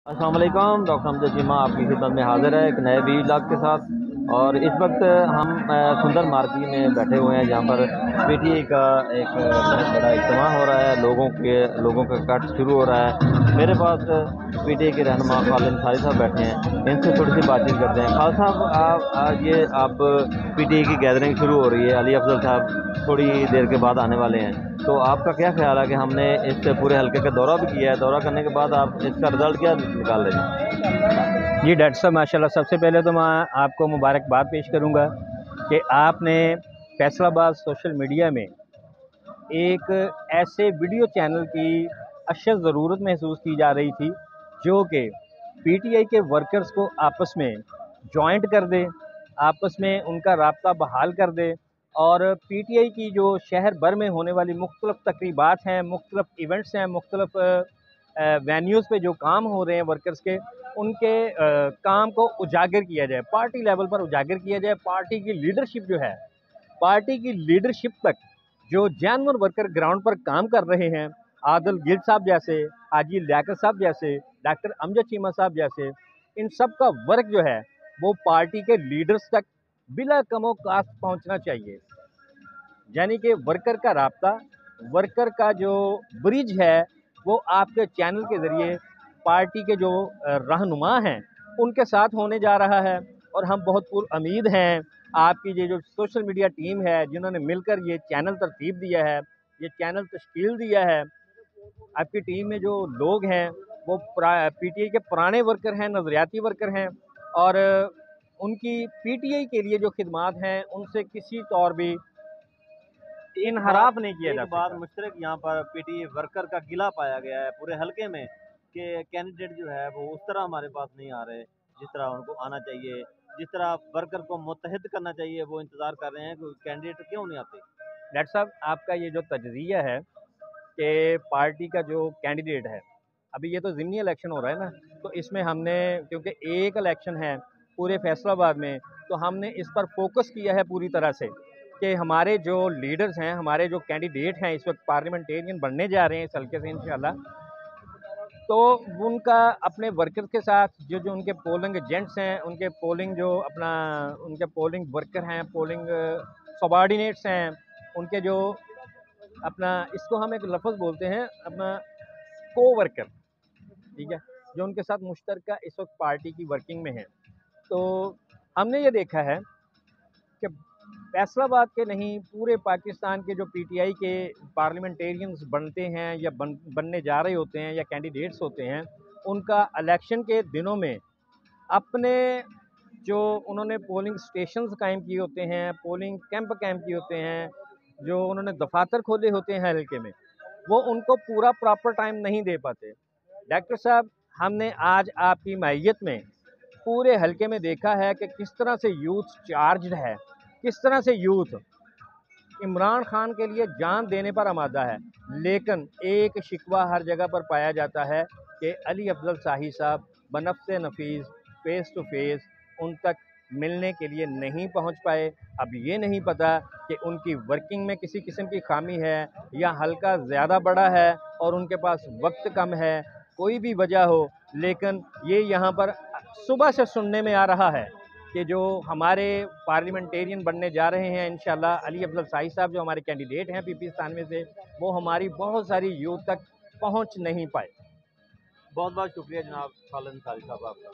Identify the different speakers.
Speaker 1: अस्सलाम वालेकुम। डॉक्टर हमजा चीमा आपकी खिदमत में हाज़िर है एक नए वीडियो ब्लॉग के साथ। और इस वक्त हम सुंदर मार्केट में बैठे हुए हैं, जहाँ पर पीटीआई का एक बहुत बड़ा इज्तिमा हो रहा है। लोगों का कट शुरू हो रहा है। मेरे पास पीटीआई के रहनुमा खालिद अंसारी साहब बैठे हैं, इनसे थोड़ी सी बातचीत करते हैं। खालिद साहब, आप आज ये आप पीटीआई की गैदरिंग शुरू हो रही है, अली अफजल साहब थोड़ी देर के बाद आने वाले हैं, तो आपका क्या ख्याल है कि हमने इस पूरे हल्के का दौरा भी किया है, दौरा करने के बाद आप इसका रिजल्ट क्या निकाल रहे हैं?
Speaker 2: जी डॉक्टर साहब, माशाल्लाह। सबसे पहले तो मैं आपको मुबारकबाद पेश करूंगा कि आपने फैसलाबाद सोशल मीडिया में एक ऐसे वीडियो चैनल की अशद ज़रूरत महसूस की जा रही थी जो कि पीटीआई के वर्कर्स को आपस में जॉइंट कर दे, आपस में उनका राब्ता बहाल कर दे, और पीटीआई की जो शहर भर में होने वाली मुख्तलिफ तकरीबात हैं, मुख्तलिफ इवेंट्स हैं, मुख्तलिफ वेन्यूज़ पे जो काम हो रहे हैं वर्कर्स के, उनके काम को उजागर किया जाए, पार्टी लेवल पर उजागर किया जाए। पार्टी की लीडरशिप जो है, पार्टी की लीडरशिप तक जो जानवर वर्कर ग्राउंड पर काम कर रहे हैं, आदिल गिल साहब जैसे, हाजी लियाकत साहब जैसे, डॉक्टर अमजद चीमा साहब जैसे, इन सब का वर्क जो है वो पार्टी के लीडर्स तक बिला कमो कास्ट पहुंचना चाहिए। यानी कि वर्कर का राब्ता, वर्कर का जो ब्रिज है, वो आपके चैनल के ज़रिए पार्टी के जो रहनुमा हैं उनके साथ होने जा रहा है। और हम बहुत पुरउम्मीद हैं, आपकी ये जो सोशल मीडिया टीम है जिन्होंने मिलकर ये चैनल तरतीब दिया है, ये चैनल तश्कील दिया है, आपकी टीम में जो लोग हैं वो पीटीआई के पुराने वर्कर हैं, नज़रियाती वर्कर हैं, और उनकी पीटीआई के लिए जो खिदमात हैं उनसे किसी तौर भी इनहराफ नहीं किया
Speaker 1: एक
Speaker 2: जा
Speaker 1: बात
Speaker 2: सकता।
Speaker 1: मुश्तरक यहाँ पर पीटीआई वर्कर का गिला पाया गया है पूरे हलके में कि कैंडिडेट जो है वो उस तरह हमारे पास नहीं आ रहे जिस तरह उनको आना चाहिए, जिस तरह वर्कर को मुत्तहिद करना चाहिए, वो इंतज़ार कर रहे हैं कि कैंडिडेट क्यों नहीं आते।
Speaker 2: डॉक्टर साहब, आपका ये जो तजज़िया है कि पार्टी का जो कैंडिडेट है, अभी ये तो ज़िमनी इलेक्शन हो रहा है ना, तो इसमें हमने, क्योंकि एक इलेक्शन है पूरे फैसलाबाद में, तो हमने इस पर फोकस किया है पूरी तरह से कि हमारे जो लीडर्स हैं, हमारे जो कैंडिडेट हैं, इस वक्त पार्लियामेंटेरियन बनने जा रहे हैं इस हल्के से इंशाल्लाह, तो उनका अपने वर्कर्स के साथ जो जो उनके पोलिंग एजेंट्स हैं, उनके पोलिंग जो अपना उनके पोलिंग वर्कर हैं, पोलिंग सबॉर्डिनेट्स हैं, उनके जो अपना, इसको हम एक लफ्ज़ बोलते हैं अपना, को वर्कर, ठीक है, जो उनके साथ मुश्तरका इस वक्त पार्टी की वर्किंग में है। तो हमने ये देखा है कि फैसलाबाद के नहीं, पूरे पाकिस्तान के जो पीटीआई के पार्लियामेंटेरियंस बनते हैं या बनने जा रहे होते हैं या कैंडिडेट्स होते हैं, उनका इलेक्शन के दिनों में अपने जो उन्होंने पोलिंग स्टेशंस कायम किए होते हैं, पोलिंग कैंप कायम किए होते हैं, जो उन्होंने दफातर खोले होते हैं हल्के में, वो उनको पूरा प्रॉपर टाइम नहीं दे पाते। डॉक्टर साहब, हमने आज आपकी मैयत में पूरे हल्के में देखा है कि किस तरह से यूथ चार्ज्ड है, किस तरह से यूथ इमरान खान के लिए जान देने पर आमादा है। लेकिन एक शिकवा हर जगह पर पाया जाता है कि अली अफजल शाही साहब बनफ्से नफीस फेस टू फेस उन तक मिलने के लिए नहीं पहुंच पाए। अब ये नहीं पता कि उनकी वर्किंग में किसी किस्म की खामी है या हल्का ज़्यादा बड़ा है और उनके पास वक्त कम है, कोई भी वजह हो, लेकिन ये यहाँ पर सुबह से सुनने में आ रहा है कि जो हमारे पार्लियामेंटेरियन बनने जा रहे हैं इंशाल्लाह, अली अफजल शाही साहब जो हमारे कैंडिडेट हैं पीपीस्तान में से, वो हमारी बहुत सारी यूथ तक पहुंच नहीं पाए।
Speaker 1: बहुत बहुत शुक्रिया जनाब खालिद अंसारी साहब आपका।